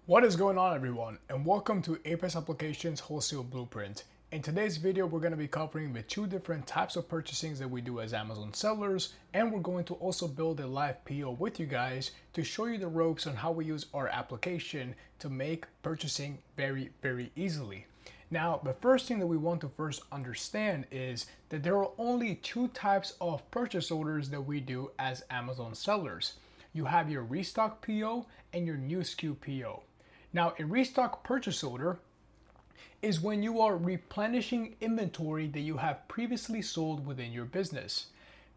What is going on, everyone, and welcome to Apex Applications Wholesale Blueprint. In today's video, we're going to be covering the two different types of purchasing that we do as Amazon sellers, and we're going to also build a live PO with you guys to show you the ropes on how we use our application to make purchasing very easily. Now, the first thing that we want to first understand is that there are only two types of purchase orders that we do as Amazon sellers. You have your restock PO and your new SKU PO. Now, a restock purchase order is when you are replenishing inventory that you have previously sold within your business.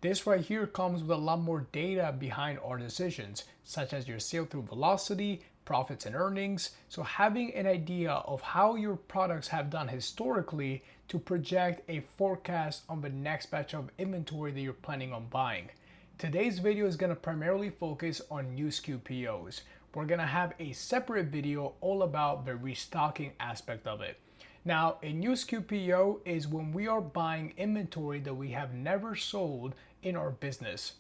This right here comes with a lot more data behind our decisions, such as your sale through velocity, profits and earnings. So having an idea of how your products have done historically to project a forecast on the next batch of inventory that you're planning on buying. Today's video is going to primarily focus on new SKU POs. We're going to have a separate video all about the restocking aspect of it. Now, a new SKU PO is when we are buying inventory that we have never sold in our business.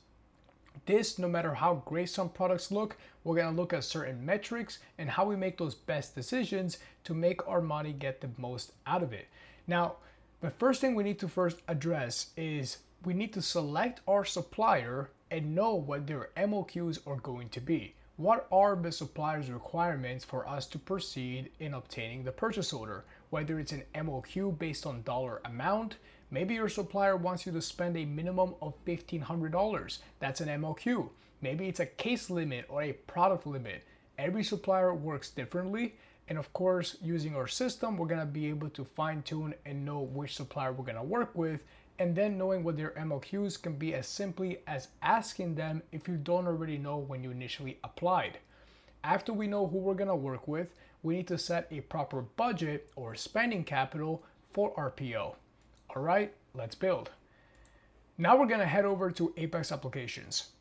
This, no matter how great some products look, we're going to look at certain metrics and how we make those best decisions to make our money get the most out of it. Now, the first thing we need to first address is we need to select our supplier and know what their MOQs are going to be. What are the supplier's requirements for us to proceed in obtaining the purchase order? Whether it's an MOQ based on dollar amount, maybe your supplier wants you to spend a minimum of $1,500. That's an MOQ. Maybe it's a case limit or a product limit. Every supplier works differently. And of course, using our system, we're gonna be able to fine tune and know which supplier we're gonna work with. And then knowing what their MOQs can be as simply as asking them if you don't already know when you initially applied. After we know who we're gonna work with, we need to set a proper budget or spending capital for our PO. All right, let's build. Now we're gonna head over to Apex Applications.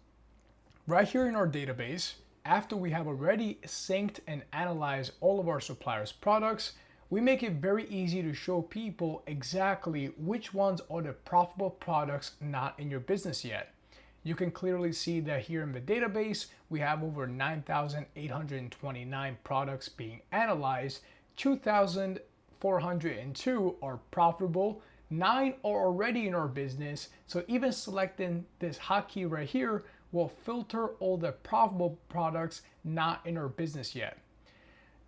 Right here in our database, after we have already synced and analyzed all of our suppliers' products, we make it very easy to show people exactly which ones are the profitable products not in your business yet. You can clearly see that here in the database, we have over 9,829 products being analyzed, 2,402 are profitable, 9 are already in our business, so even selecting this hotkey right here will filter all the profitable products not in our business yet.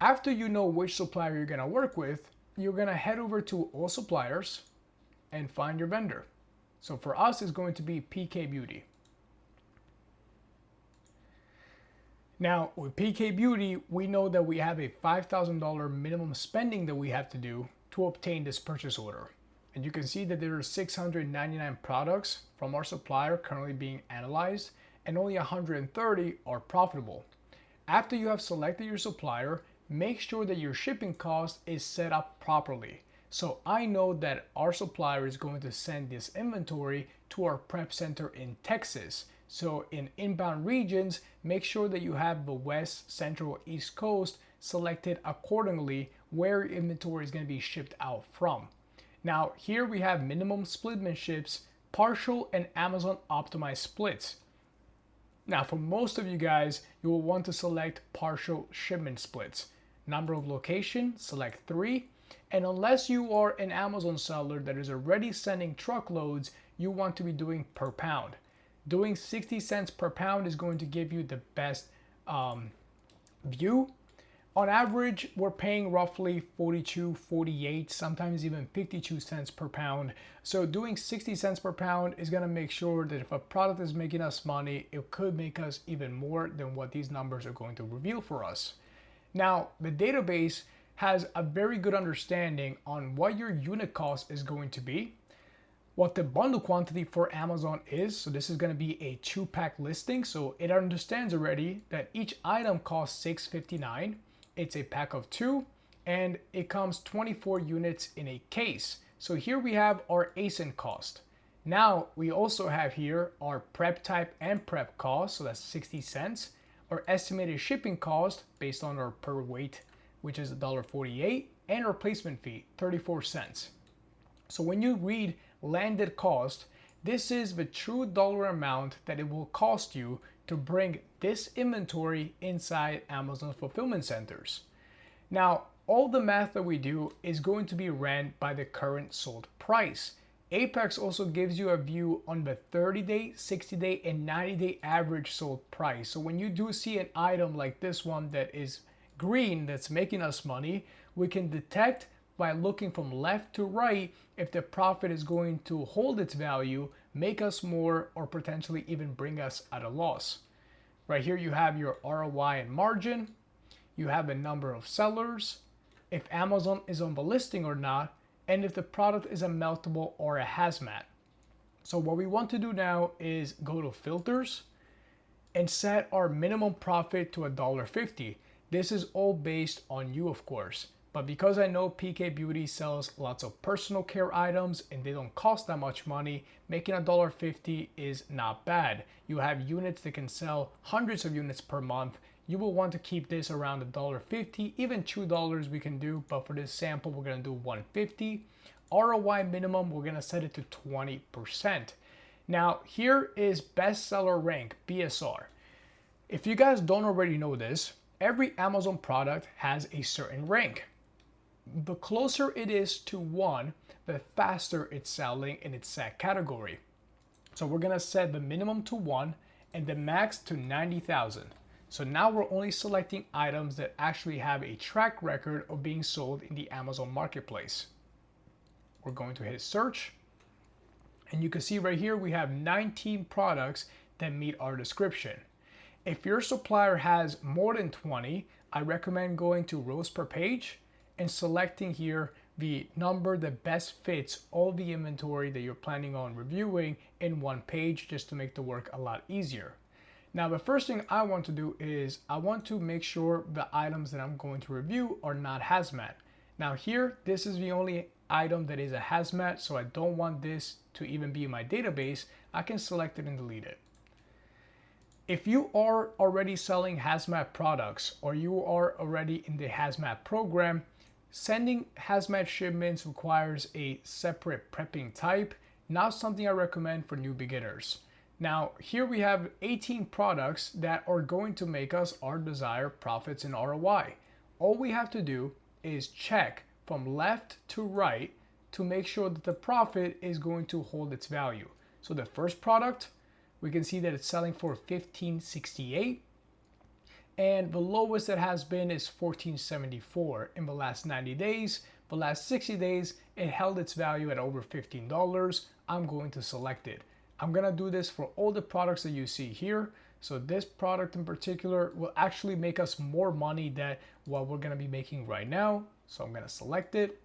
After you know which supplier you're gonna work with, you're gonna head over to all suppliers and find your vendor. So for us, it's going to be PK Beauty. Now with PK Beauty, we know that we have a $5,000 minimum spending that we have to do to obtain this purchase order. And you can see that there are 699 products from our supplier currently being analyzed, and only 130 are profitable. After you have selected your supplier, make sure that your shipping cost is set up properly. So I know that our supplier is going to send this inventory to our prep center in Texas. So in inbound regions, make sure that you have the West, Central, East Coast selected accordingly where your inventory is going to be shipped out from. Now here we have minimum splitment ships, partial and Amazon optimized splits. Now for most of you guys, you will want to select partial shipment splits. Number of location, select 3. And unless you are an Amazon seller that is already sending truckloads, you want to be doing per pound. Doing 60 cents per pound is going to give you the best view. On average, we're paying roughly 42, 48, sometimes even 52 cents per pound. So doing 60 cents per pound is gonna make sure that if a product is making us money, it could make us even more than what these numbers are going to reveal for us. Now, the database has a very good understanding on what your unit cost is going to be, what the bundle quantity for Amazon is. So this is going to be a 2-pack listing. So it understands already that each item costs $6.59. It's a pack of 2 and it comes 24 units in a case. So here we have our ASIN cost. Now we also have here our prep type and prep cost. So that's 60 cents. Our estimated shipping cost based on our per weight, which is $1.48, and our placement fee, 34 cents. So when you read landed cost, this is the true dollar amount that it will cost you to bring this inventory inside Amazon fulfillment centers. Now, all the math that we do is going to be ran by the current sold price. Apex also gives you a view on the 30-day, 60-day, and 90-day average sold price. So when you do see an item like this one that is green, that's making us money, we can detect by looking from left to right if the profit is going to hold its value, make us more, or potentially even bring us at a loss. Right here you have your ROI and margin, you have a number of sellers, if Amazon is on the listing or not, and if the product is a meltable or a hazmat. So what we want to do now is go to filters and set our minimum profit to $1.50. This is all based on you, of course. But because I know PK Beauty sells lots of personal care items and they don't cost that much money, making $1.50 is not bad. You have units that can sell hundreds of units per month. You will want to keep this around $1.50, even $2 we can do, but for this sample we're gonna do $1.50. ROI minimum, we're gonna set it to 20%. Now here is bestseller rank, BSR. If you guys don't already know this, every Amazon product has a certain rank. The closer it is to 1, the faster it's selling in its set category. So we're gonna set the minimum to 1 and the max to 90,000. So now we're only selecting items that actually have a track record of being sold in the Amazon marketplace. We're going to hit search, and you can see right here we have 19 products that meet our description. If your supplier has more than 20, I recommend going to rows per page and selecting here the number that best fits all the inventory that you're planning on reviewing in one page, just to make the work a lot easier. Now, the first thing I want to do is I want to make sure the items that I'm going to review are not hazmat. Now here, this is the only item that is a hazmat, so I don't want this to even be in my database. I can select it and delete it. If you are already selling hazmat products or you are already in the hazmat program, sending hazmat shipments requires a separate prepping type, not something I recommend for new beginners. Now, here we have 18 products that are going to make us our desired profits and ROI. All we have to do is check from left to right to make sure that the profit is going to hold its value. So the first product, we can see that it's selling for $15.68, and the lowest it has been is $14.74 in the last 90 days. The last 60 days, it held its value at over $15. I'm going to select it. I'm gonna do this for all the products that you see here. So this product in particular will actually make us more money than what we're gonna be making right now. So I'm gonna select it.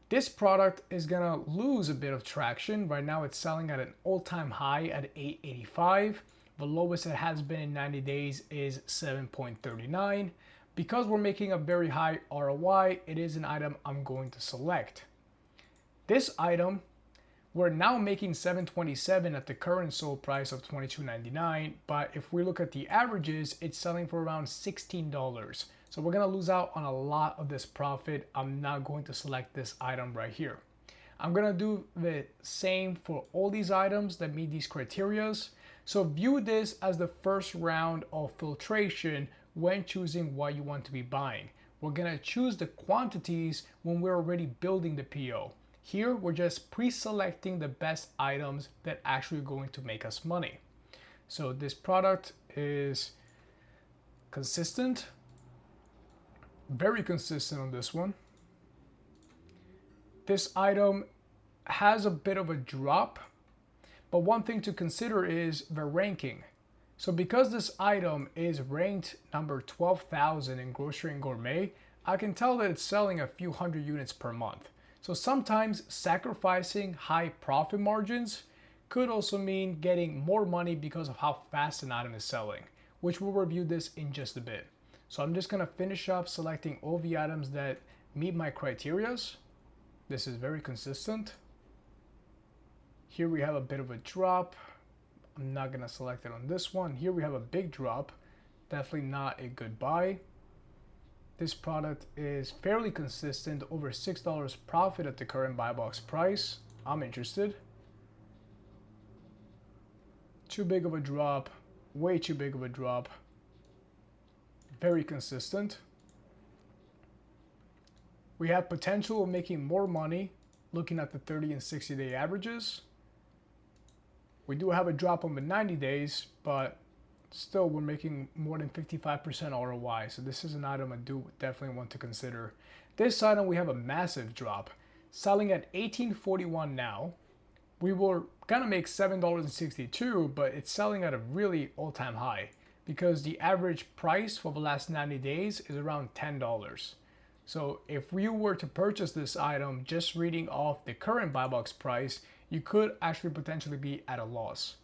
This product is gonna lose a bit of traction. Right now it's selling at an all-time high at $8.85. The lowest it has been in 90 days is $7.39. Because we're making a very high ROI, it is an item I'm going to select. This item, we're now making $7.27 at the current sold price of $22.99, but if we look at the averages, it's selling for around $16. So we're gonna lose out on a lot of this profit. I'm not going to select this item right here. I'm gonna do the same for all these items that meet these criterias. So view this as the first round of filtration when choosing what you want to be buying. We're gonna choose the quantities when we're already building the PO. Here, we're just pre-selecting the best items that actually are going to make us money. So this product is consistent, very consistent on this one. This item has a bit of a drop, but one thing to consider is the ranking. So because this item is ranked number 12,000 in grocery and gourmet, I can tell that it's selling a few hundred units per month. So sometimes sacrificing high profit margins could also mean getting more money because of how fast an item is selling, which we'll review this in just a bit. So I'm just gonna finish up selecting all the items that meet my criterias. This is very consistent. Here we have a bit of a drop. I'm not gonna select it on this one. Here we have a big drop. Definitely not a good buy. This product is fairly consistent, over $6 profit at the current buy box price. I'm interested. Too big of a drop, way too big of a drop. Very consistent. We have potential of making more money looking at the 30 and 60-day averages. We do have a drop on the 90 days, but still we're making more than 55% ROI. So this is an item I do definitely want to consider. This item, we have a massive drop, selling at $18.41 now. We were gonna make $7.62, but it's selling at a really all-time high because the average price for the last 90 days is around $10. So if we were to purchase this item just reading off the current buy box price, you could actually potentially be at a loss.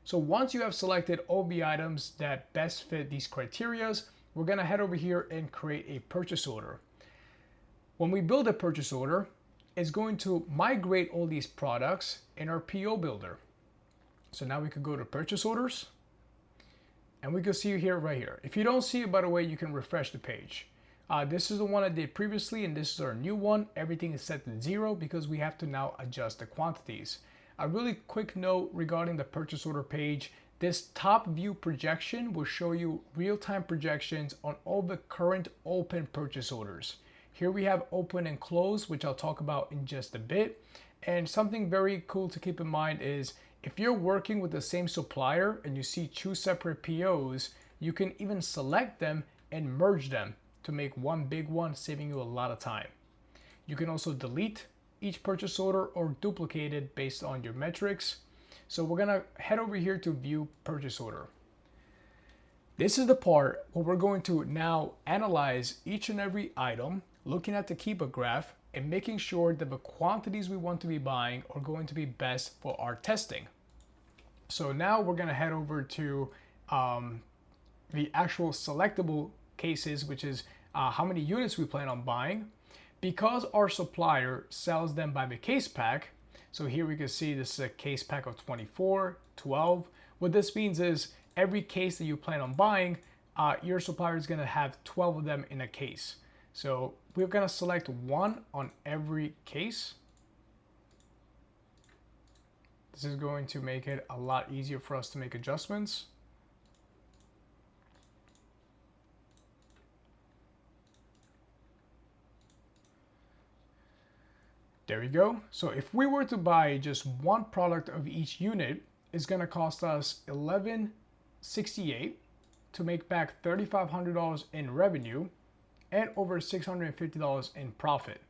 So once you have selected all the items that best fit these criterias, we're gonna head over here and create a purchase order. When we build a purchase order, it's going to migrate all these products in our PO builder. So now we could go to purchase orders and we can see here right here. If you don't see it, by the way, you can refresh the page. This is the one I did previously, and this is our new one. Everything is set to 0 because we have to now adjust the quantities. A really quick note regarding the purchase order page. This top view projection will show you real-time projections on all the current open purchase orders. Here we have open and close, which I'll talk about in just a bit. And something very cool to keep in mind is if you're working with the same supplier and you see two separate POs, you can even select them and merge them to make one big one, saving you a lot of time. You can also delete each purchase order or duplicate it based on your metrics. So we're gonna head over here to view purchase order. This is the part where we're going to now analyze each and every item, looking at the keeper graph and making sure that the quantities we want to be buying are going to be best for our testing. So now we're gonna head over to the actual selectable cases, which is how many units we plan on buying. Because our supplier sells them by the case pack, so here we can see this is a case pack of 24, 12. What this means is every case that you plan on buying, your supplier is gonna have 12 of them in a case. So we're gonna select one on every case. This is going to make it a lot easier for us to make adjustments. There we go. So if we were to buy just one product of each unit, it's gonna cost us $11.68 to make back $3,500 in revenue and over $650 in profit.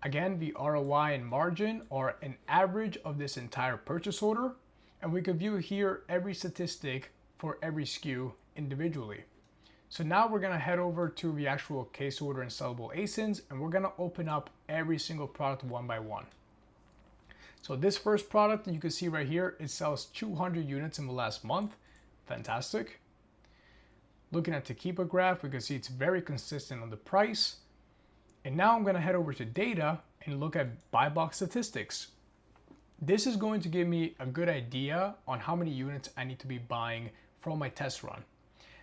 Again, the ROI and margin are an average of this entire purchase order, and we could view here every statistic for every SKU individually. So now we're gonna head over to the actual case order and sellable ASINs, and we're gonna open up every single product one by one. So this first product that you can see right here, it sells 200 units in the last month. Fantastic. Looking at the keeper graph, we can see it's very consistent on the price. And now I'm gonna head over to data and look at buy box statistics. This is going to give me a good idea on how many units I need to be buying from my test run.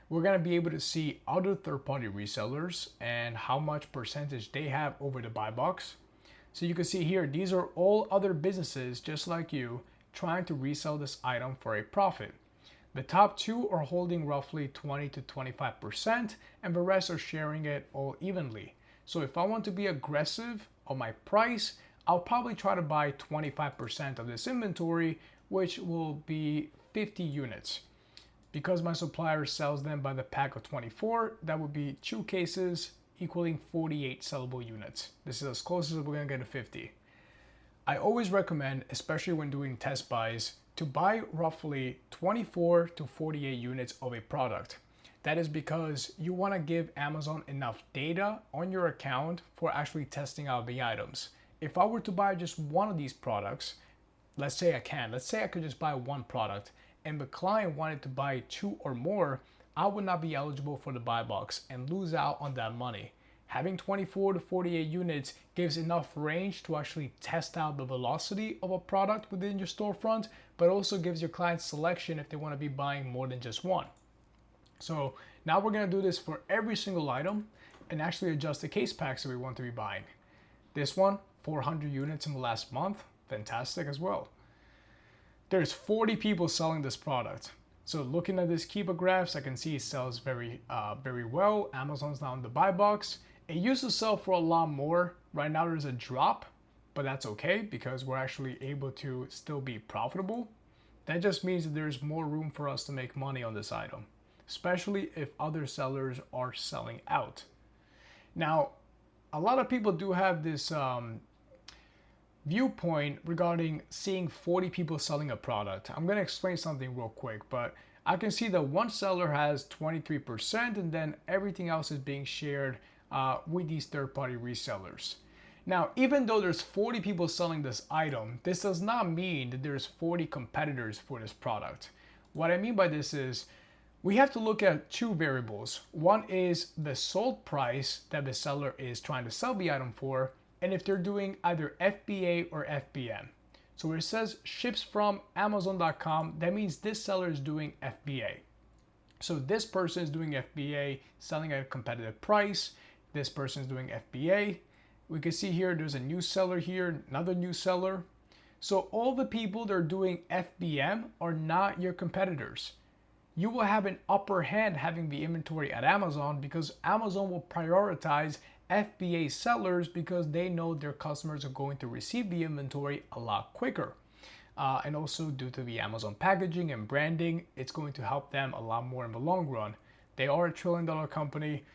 We're gonna be able to see other third-party resellers and how much percentage they have over the buy box. So you can see here, these are all other businesses just like you trying to resell this item for a profit. The top two are holding roughly 20 to 25%, and the rest are sharing it all evenly. So if I want to be aggressive on my price, I'll probably try to buy 25% of this inventory, which will be 50 units. Because my supplier sells them by the pack of 24, that would be 2 cases equaling 48 sellable units. This is as close as we're gonna get to 50. I always recommend, especially when doing test buys, to buy roughly 24 to 48 units of a product. That is because you wanna give Amazon enough data on your account for actually testing out the items. If I were to buy just one of these products, let's say I could just buy one product, and the client wanted to buy 2 or more, I would not be eligible for the buy box and lose out on that money. Having 24 to 48 units gives enough range to actually test out the velocity of a product within your storefront, but also gives your clients selection if they want to be buying more than just one. So now we're going to do this for every single item and actually adjust the case packs that we want to be buying. This one, 400 units in the last month, fantastic as well. There's 40 people selling this product. So looking at this keeper graphs, I can see it sells very well. Amazon's now in the buy box. It used to sell for a lot more Right now there's a drop, but that's okay because we're actually able to still be profitable. That just means that there's more room for us to make money on this item, especially if other sellers are selling out. Now, a lot of people do have this viewpoint regarding seeing 40 people selling a product. I'm going to explain something real quick, but I can see that one seller has 23% and then everything else is being shared with these third-party resellers. Now, even though there's 40 people selling this item, this does not mean that there's 40 competitors for this product. What I mean by this is we have to look at two variables. One is the sold price that the seller is trying to sell the item for, and if they're doing either FBA or FBM. So where it says ships from Amazon.com, that means this seller is doing FBA. So this person is doing FBA, selling at a competitive price. This person is doing FBA. We can see here there's a new seller here, another new seller. So all the people that are doing FBM are not your competitors. You will have an upper hand having the inventory at Amazon because Amazon will prioritize FBA sellers because they know their customers are going to receive the inventory a lot quicker. And also due to the Amazon packaging and branding, it's going to help them a lot more in the long run. They are a $1 trillion company.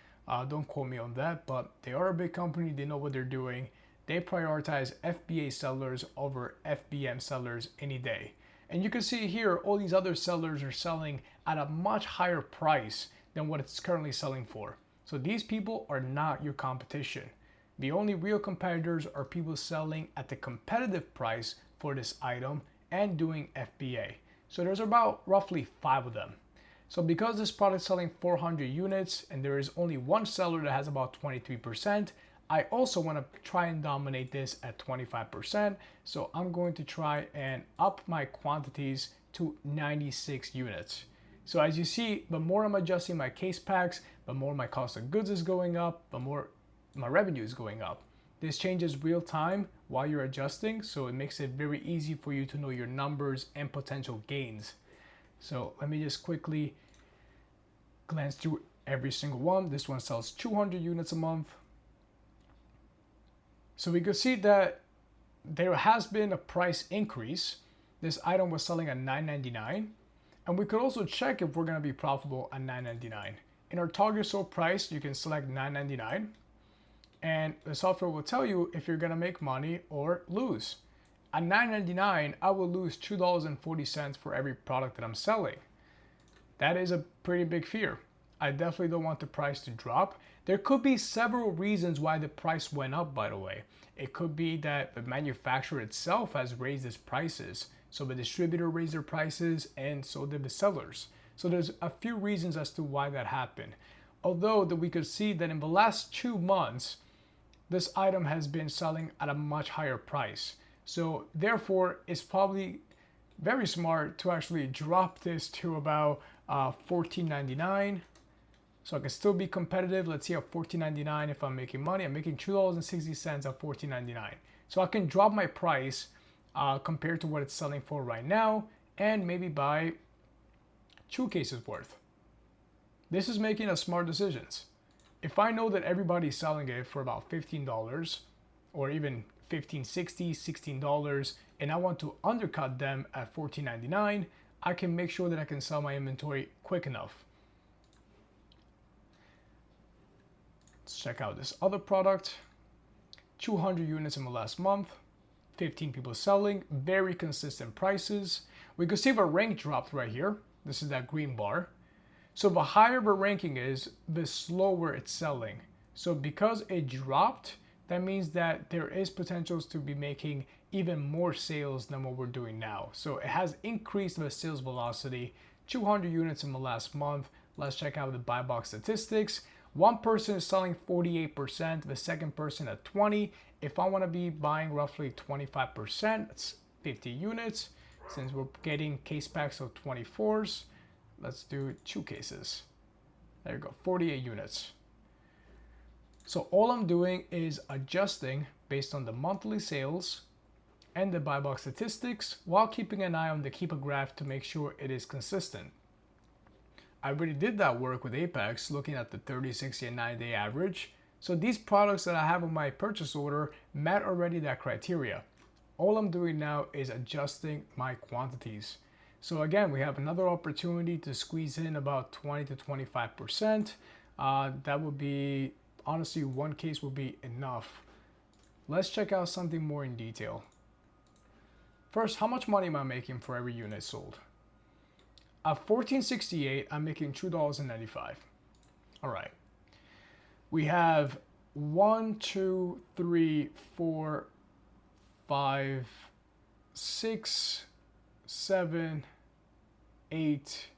Don't quote me on that, but they are a big company. They know what they're doing. They prioritize FBA sellers over FBM sellers any day. And you can see here, all these other sellers are selling at a much higher price than what it's currently selling for. So these people are not your competition. The only real competitors are people selling at the competitive price for this item and doing FBA. So there's about roughly 5 of them. So because this product is selling 400 units and there is only one seller that has about 23%, I also want to try and dominate this at 25%. So I'm going to try and up my quantities to 96 units. So as you see, the more I'm adjusting my case packs, the more my cost of goods is going up, the more my revenue is going up. This changes real time while you're adjusting, so it makes it very easy for you to know your numbers and potential gains. So let me just quickly glance through every single one. This one sells 200 units a month. So we could see that there has been a price increase. This item was selling at $9.99. And we could also check if we're going to be profitable at $9.99. In our target sold price, you can select $9.99. And the software will tell you if you're going to make money or lose. At $9.99, I will lose $2.40 for every product that I'm selling. That is a pretty big fear. I definitely don't want the price to drop. There could be several reasons why the price went up, by the way. It could be that the manufacturer itself has raised its prices. So the distributor raised their prices and so did the sellers. So there's a few reasons as to why that happened. Although that we could see that in the last 2 months, this item has been selling at a much higher price. So therefore, it's probably very smart to actually drop this to about $14.99. So I can still be competitive. Let's see at $14.99 if I'm making money. I'm making $2.60 at $14.99. So I can drop my price compared to what it's selling for right now and maybe buy 2 cases worth. This is making a smart decisions. If I know that everybody's selling it for about $15 or even $15.60, $16, and I want to undercut them at $14.99, I can make sure that I can sell my inventory quick enough. Let's check out this other product. 200 units in the last month, 15 people selling, very consistent prices. We could see the rank dropped right here. This is that green bar. So the higher the ranking is, the slower it's selling. So because it dropped, that means that there is potentials to be making even more sales than what we're doing now. So it has increased the sales velocity, 200 units in the last month. Let's check out the buy box statistics. One person is selling 48%, the second person at 20%. If I want to be buying roughly 25%, that's 50 units. Since we're getting case packs of 24s, let's do 2 cases. There you go, 48 units. So all I'm doing is adjusting based on the monthly sales and the buy box statistics while keeping an eye on the keeper graph to make sure it is consistent. I already did that work with Apex, looking at the 30, 60, and 90-day average. So these products that I have on my purchase order met already that criteria. All I'm doing now is adjusting my quantities. So again, we have another opportunity to squeeze in about 20 to 25%. That would be, honestly, one case will be enough. Let's check out something more in detail. First, how much money am I making for every unit sold? At $14.68, I'm making $2.95. All right. We have 1, 2, 3, 4, 5, 6, 7, 8.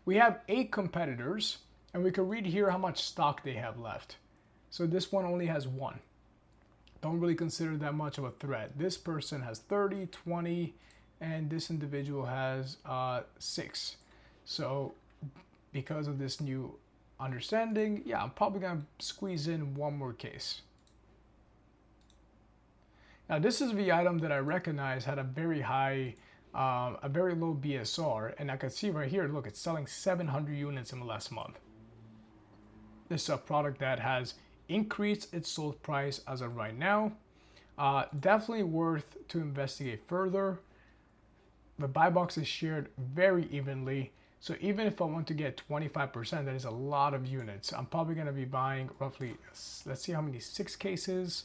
We have 8 competitors, and we can read here how much stock they have left. So this one only has 1. Don't really consider that much of a threat. This person has 30, 20, and this individual has 6. So because of this new understanding, yeah, I'm probably gonna squeeze in one more case. Now this is the item that I recognize had a very high, a very low BSR, and I can see right here, look, it's selling 700 units in the last month. This is a product that has increased its sold price as of right now. Definitely worth to investigate further. The buy box is shared very evenly. So even if I want to get 25%, that is a lot of units. I'm probably going to be buying roughly, let's see how many, 6 cases.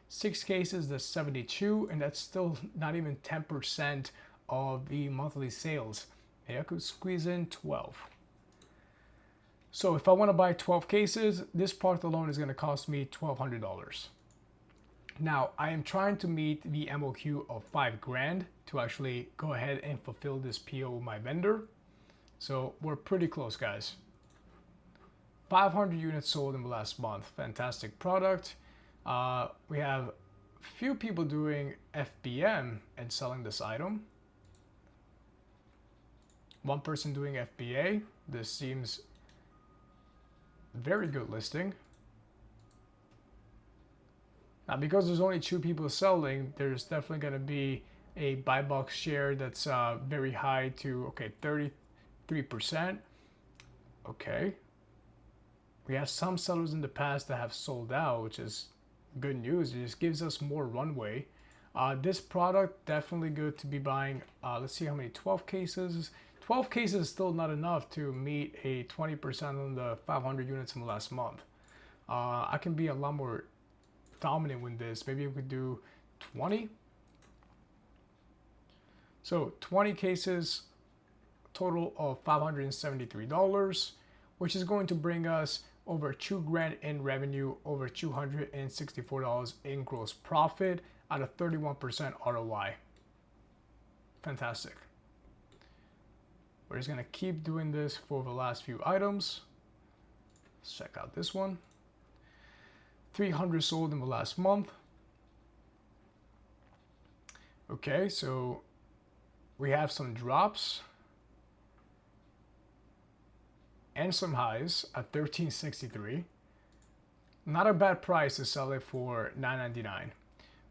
6 cases, that's 72, and that's still not even 10% of the monthly sales. Maybe I could squeeze in 12. So if I want to buy 12 cases, this product alone is going to cost me $1,200. Now, I am trying to meet the MOQ of $5,000 to actually go ahead and fulfill this PO with my vendor. So we're pretty close, guys. 500 units sold in the last month. Fantastic product. We have few people doing FBM and selling this item. One person doing FBA. This seems very good listing. Now, because there's only 2 people selling, there's definitely going to be a buy box share that's very high to, okay, 33%. Okay. We have some sellers in the past that have sold out, which is good news. It just gives us more runway. This product, definitely good to be buying. Let's see how many, 12 cases. 12 cases is still not enough to meet a 20% on the 500 units in the last month. I can be a lot more dominant with this. Maybe we could do 20. So 20 cases, total of $573, which is going to bring us over $2,000 in revenue, over $264 in gross profit at a 31% ROI. Fantastic. We're just gonna keep doing this for the last few items. Let's check out this one. 300 sold in the last month. Okay, so we have some drops and some highs at $13.63. Not a bad price to sell it for $9.99.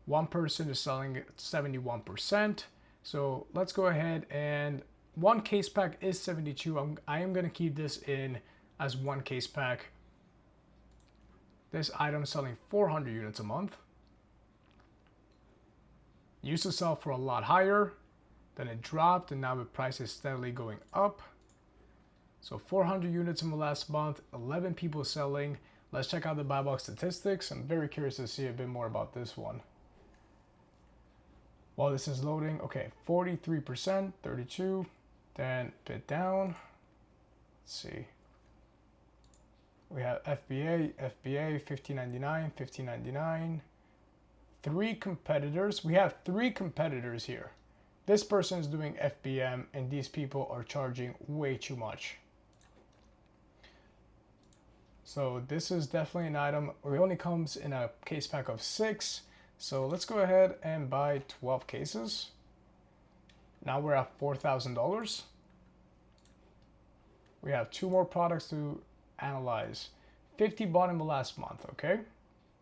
One person is selling it 71%. So let's go ahead, and one case pack is 72. I am going to keep this in as one case pack. This item is selling 400 units a month. Used to sell for a lot higher, then it dropped, and now the price is steadily going up. So 400 units in the last month, 11 people selling. Let's check out the buy box statistics. I'm very curious to see a bit more about this one. While this is loading, okay, 43%, 32, then bit down. Let's see. We have FBA, $15.99, $15.99. 3 competitors. We have 3 competitors here. This person is doing FBM, and these people are charging way too much. So this is definitely an item. It only comes in a case pack of 6. So let's go ahead and buy 12 cases. Now we're at $4,000. We have 2 more products to analyze. 50 bought in the last month, okay?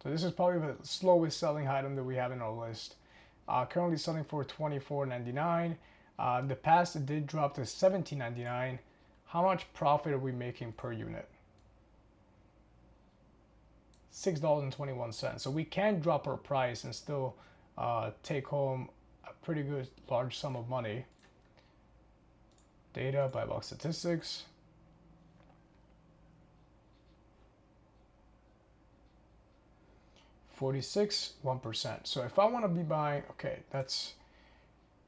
So this is probably the slowest selling item that we have in our list. Currently selling for $24.99. In the past, it did drop to $17.99. How much profit are we making per unit? $6.21. So we can drop our price and still take home a pretty good large sum of money. Data, buy box statistics. $46, 1%. So if I want to be buying, okay, that's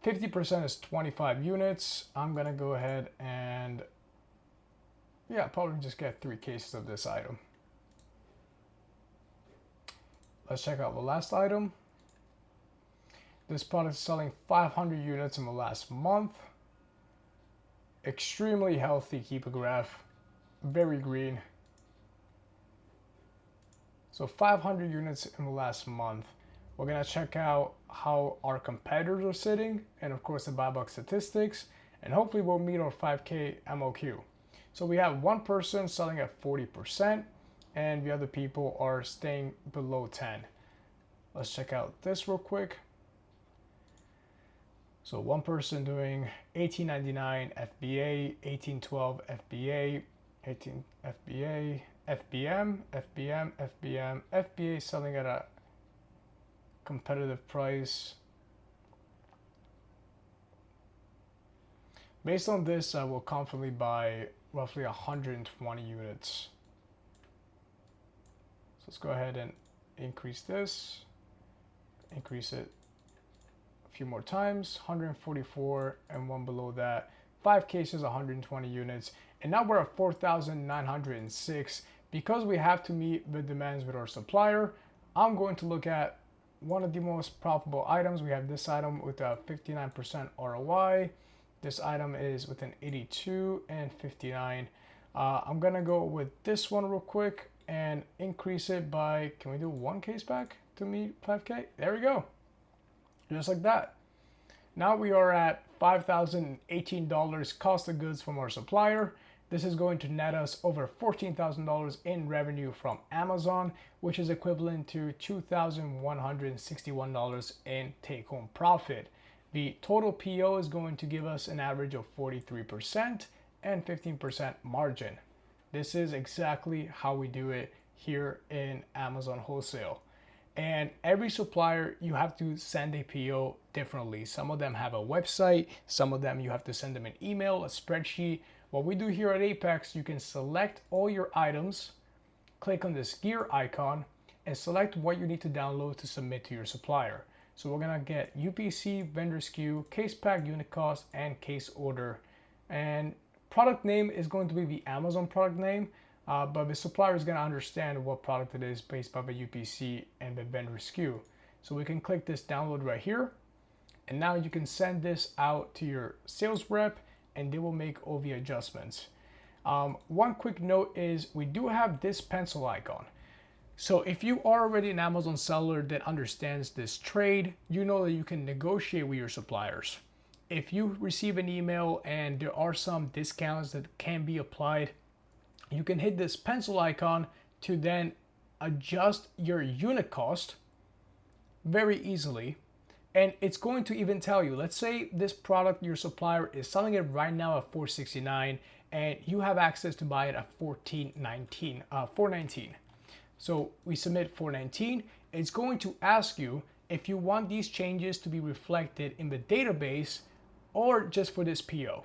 50% is 25 units. I'm gonna go ahead and yeah, probably just get 3 cases of this item. Let's check out the last item. This product is selling 500 units in the last month. Extremely healthy keeper graph, very green. So 500 units in the last month. We're gonna check out how our competitors are sitting, and of course the buy box statistics, and hopefully we'll meet our 5K MOQ. So we have one person selling at 40%, and the other people are staying below 10. Let's check out this real quick. So one person doing $18.99 FBA, $18.12 FBA, 18 FBA, FBM, FBM, FBM, FBA selling at a competitive price. Based on this, I will confidently buy roughly 120 units. So let's go ahead and increase this, increase it a few more times, 144, and one below that, 5 cases, 120 units. And now we're at 4,906. Because we have to meet the demands with our supplier, I'm going to look at one of the most profitable items. We have this item with a 59% ROI. This item is with an 82 and 59. I'm gonna go with this one real quick and increase it by, can we do 1 case pack to meet 5K? There we go. Just like that. Now we are at $5,018 cost of goods from our supplier. This is going to net us over $14,000 in revenue from Amazon, which is equivalent to $2,161 in take-home profit. The total PO is going to give us an average of 43% and 15% margin. This is exactly how we do it here in Amazon Wholesale. And every supplier, you have to send a PO differently. Some of them have a website, some of them you have to send them an email, a spreadsheet. What we do here at Apex, you can select all your items, click on this gear icon, and select what you need to download to submit to your supplier. So we're gonna get UPC, vendor SKU, case pack, unit cost, and case order. And product name is going to be the Amazon product name, but the supplier is gonna understand what product it is based by the UPC and the vendor SKU. So we can click this download right here, and now you can send this out to your sales rep, and they will make all the adjustments. One quick note is we do have this pencil icon. So if you are already an Amazon seller that understands this trade, you know that you can negotiate with your suppliers. If you receive an email and there are some discounts that can be applied, you can hit this pencil icon to then adjust your unit cost very easily. And it's going to even tell you, let's say this product, your supplier is selling it right now at $469 and you have access to buy it at $419. So we submit $419. It's going to ask you if you want these changes to be reflected in the database or just for this PO.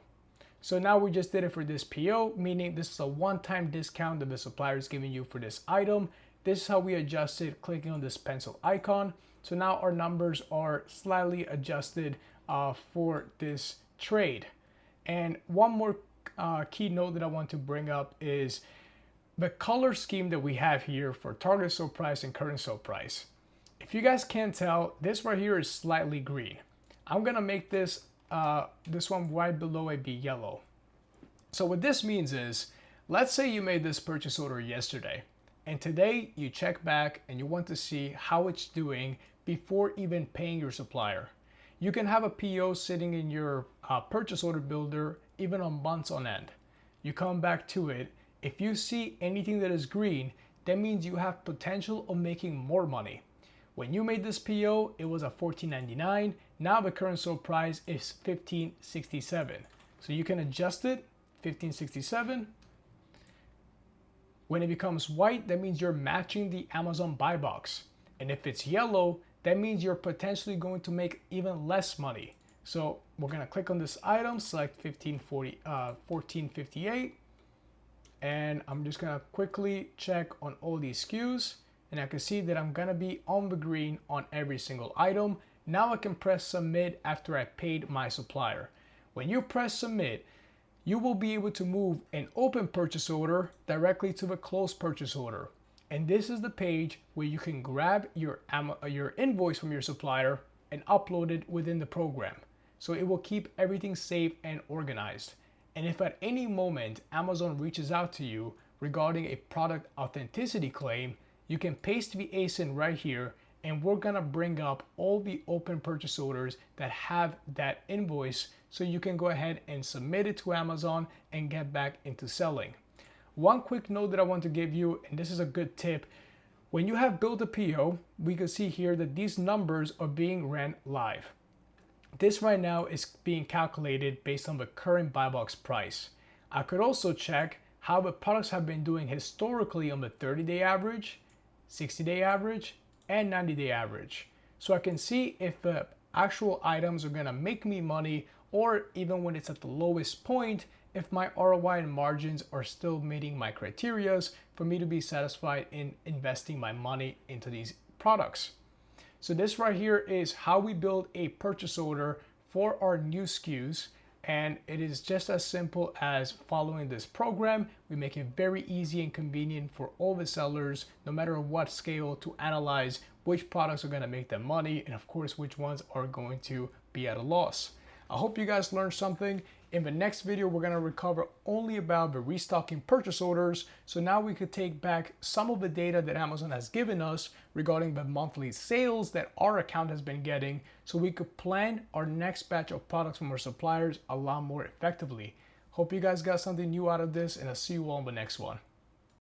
So now we just did it for this PO, meaning this is a one-time discount that the supplier is giving you for this item. This is how we adjust it, clicking on this pencil icon. So now our numbers are slightly adjusted for this trade. And one more key note that I want to bring up is the color scheme that we have here for target sale price and current sale price. If you guys can't tell, this right here is slightly green. I'm gonna make this this one right below it be yellow. So what this means is, let's say you made this purchase order yesterday, and today you check back and you want to see how it's doing before even paying your supplier. You can have a PO sitting in your purchase order builder even on months on end. You come back to it. If you see anything that is green, that means you have potential of making more money. When you made this PO, it was at $14.99. Now the current sale price is $15.67. So you can adjust it, $15.67. When it becomes white, that means you're matching the Amazon buy box. And if it's yellow, that means you're potentially going to make even less money. So we're gonna click on this item, select 1458, and I'm just gonna quickly check on all these SKUs, and I can see that I'm gonna be on the green on every single item. Now I can press submit after I paid my supplier. When you press submit, you will be able to move an open purchase order directly to the closed purchase order. And this is the page where you can grab your invoice from your supplier and upload it within the program. So it will keep everything safe and organized. And if at any moment Amazon reaches out to you regarding a product authenticity claim, you can paste the ASIN right here, and we're gonna bring up all the open purchase orders that have that invoice, so you can go ahead and submit it to Amazon and get back into selling. One quick note that I want to give you, and this is a good tip, when you have built a PO, we can see here that these numbers are being ran live. This right now is being calculated based on the current buy box price. I could also check how the products have been doing historically on the 30-day average, 60-day average, and 90-day average. So I can see if the actual items are gonna make me money, or even when it's at the lowest point, if my ROI and margins are still meeting my criterias for me to be satisfied in investing my money into these products. So this right here is how we build a purchase order for our new SKUs. And it is just as simple as following this program. We make it very easy and convenient for all the sellers, no matter what scale, to analyze which products are gonna make them money, and of course, which ones are going to be at a loss. I hope you guys learned something. In the next video, we're gonna recover only about the restocking purchase orders. So now we could take back some of the data that Amazon has given us regarding the monthly sales that our account has been getting, so we could plan our next batch of products from our suppliers a lot more effectively. Hope you guys got something new out of this, and I'll see you all in the next one.